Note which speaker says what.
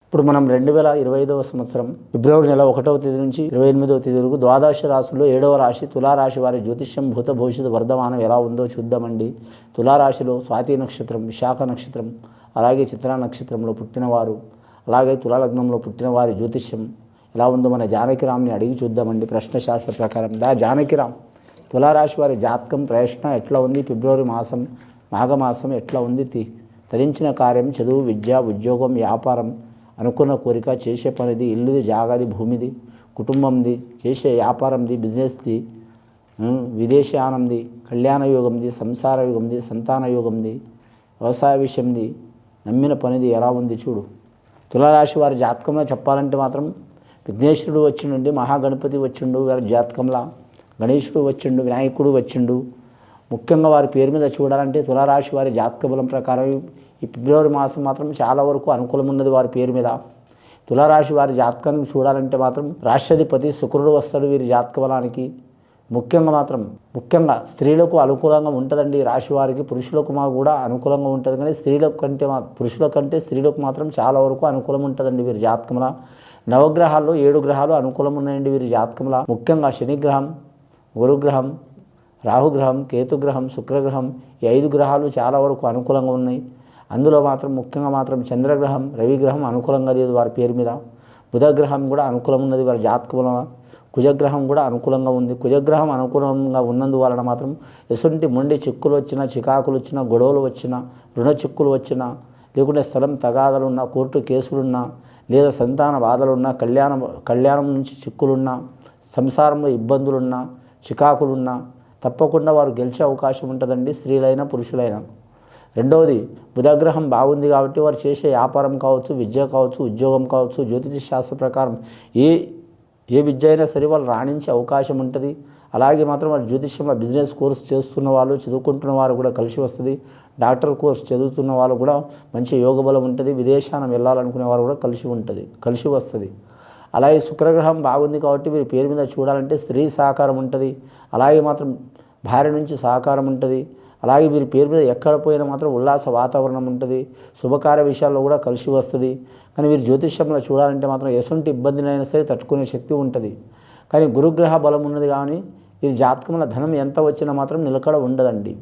Speaker 1: ఇప్పుడు మనం 2025వ సంవత్సరం ఫిబ్రవరి నెల 1వ తేదీ నుంచి 28వ తేదీ వరకు ద్వాదశ రాశుల్లో 7వ రాశి తులారాశి వారి జ్యోతిష్యం భూత భవిష్యత్ వర్ధమానం ఎలా ఉందో చూద్దామండి. తులారాశిలో స్వాతి నక్షత్రం, విశాఖ నక్షత్రం, అలాగే చిత్రా నక్షత్రంలో పుట్టినవారు, అలాగే తులాలగ్నంలో పుట్టిన వారి జ్యోతిష్యం ఎలా ఉందో మన జానకిరామ్ని అడిగి చూద్దామండి. ప్రశ్నశాస్త్ర ప్రకారం జానకిరామ్, తులారాశి వారి జాతకం ప్రయత్న ఎట్లా ఉంది, ఫిబ్రవరి మాసం మాఘమాసం ఎట్లా ఉంది, తరించిన కార్యం, చదువు, విద్య, ఉద్యోగం, వ్యాపారం, అనుకున్న కోరిక, చేసే పనిది, ఇల్లుది, జాగాది, భూమిది, కుటుంబంది, చేసే వ్యాపారంది, బిజినెస్ది, విదేశానంది, కళ్యాణ యోగంది, సంసార యోగంది, సంతాన యోగంది, వ్యవసాయ విషయంది, నమ్మిన పనిది ఎలా ఉంది చూడు. తులారాశి వారి జాతకంలో చెప్పాలంటే మాత్రం విఘ్నేశ్వరుడు వచ్చిండు, మహాగణపతి వచ్చిండు వారి జాతకంలో, గణేశుడు వచ్చిండు, వినాయకుడు వచ్చిండు. ముఖ్యంగా వారి పేరు మీద చూడాలంటే తులారాశి వారి జాతక బలం ప్రకారం ఈ ఫిబ్రవరి మాసం మాత్రం చాలా వరకు అనుకూలం ఉన్నది వారి పేరు మీద. తులారాశి వారి జాతకాన్ని చూడాలంటే మాత్రం రాష్ట్రాధిపతి శుక్రుడు వస్తాడు వీరి జాతక బలానికి. ముఖ్యంగా స్త్రీలకు అనుకూలంగా ఉంటుందండి రాశి వారికి. పురుషులకు కూడా అనుకూలంగా ఉంటుంది, కానీ పురుషుల కంటే స్త్రీలకు మాత్రం చాలా వరకు అనుకూలం ఉంటుందండి వీరి జాతకంలో. నవగ్రహాల్లో 7 గ్రహాలు అనుకూలం ఉన్నాయండి వీరి జాతకంలో. ముఖ్యంగా శనిగ్రహం, గురుగ్రహం, రాహుగ్రహం, కేతుగ్రహం, శుక్రగ్రహం, ఈ 5 గ్రహాలు చాలా వరకు అనుకూలంగా ఉన్నాయి. అందులో మాత్రం ముఖ్యంగా మాత్రం చంద్రగ్రహం, రవిగ్రహం అనుకూలంగా లేదు వారి పేరు మీద. బుధగ్రహం కూడా అనుకూలం ఉన్నది వారి జాతకంలో. కుజగ్రహం కూడా అనుకూలంగా ఉంది. కుజగ్రహం అనుకూలంగా ఉన్నందువలన మాత్రం ఎటువంటి మొండి చిక్కులు వచ్చినా, చికాకులు వచ్చినా, గొడవలు వచ్చినా, రుణ చిక్కులు వచ్చినా, లేకుంటే స్థలం తగాదాలున్నా, కోర్టు కేసులున్నా, లేదా సంతాన బాధలున్నా, కళ్యాణం నుంచి చిక్కులున్నా, సంసారంలో ఇబ్బందులున్నా, చికాకులున్నా తప్పకుండా వారు గెలిచే అవకాశం ఉంటుందండి, స్త్రీలైనా పురుషులైనా. రెండవది, బుధగ్రహం బాగుంది కాబట్టి వారు చేసే వ్యాపారం కావచ్చు, విద్య కావచ్చు, ఉద్యోగం కావచ్చు, జ్యోతిష శాస్త్ర ప్రకారం ఏ విద్య అయినా సరే వాళ్ళు రాణించే అవకాశం ఉంటుంది. అలాగే మాత్రం వారు జ్యోతిష్యంలో బిజినెస్ కోర్స్ చేస్తున్న వాళ్ళు, చదువుకుంటున్న వారు కూడా కలిసి వస్తుంది. డాక్టర్ కోర్స్ చదువుతున్న వాళ్ళు కూడా మంచి యోగ బలం ఉంటుంది. విదేశానం వెళ్ళాలనుకునే వారు కూడా కలిసి వస్తుంది. అలాగే శుక్రగ్రహం బాగుంది కాబట్టి వీరి పేరు మీద చూడాలంటే స్త్రీ సహకారం ఉంటుంది. అలాగే మాత్రం భార్య నుంచి సహకారం ఉంటుంది. అలాగే వీరి పేరు మీద ఎక్కడ పోయినా మాత్రం ఉల్లాస వాతావరణం ఉంటుంది. శుభకార్య విషయాల్లో కూడా కలిసి వస్తుంది. కానీ వీరు జ్యోతిష్యంలో చూడాలంటే మాత్రం ఎటువంటి ఇబ్బందినైనా సరే తట్టుకునే శక్తి ఉంటుంది. కానీ గురుగ్రహ బలం ఉన్నది కానీ వీరి జాతకంలో ధనం ఎంత వచ్చినా మాత్రం నిలకడ ఉండదండి.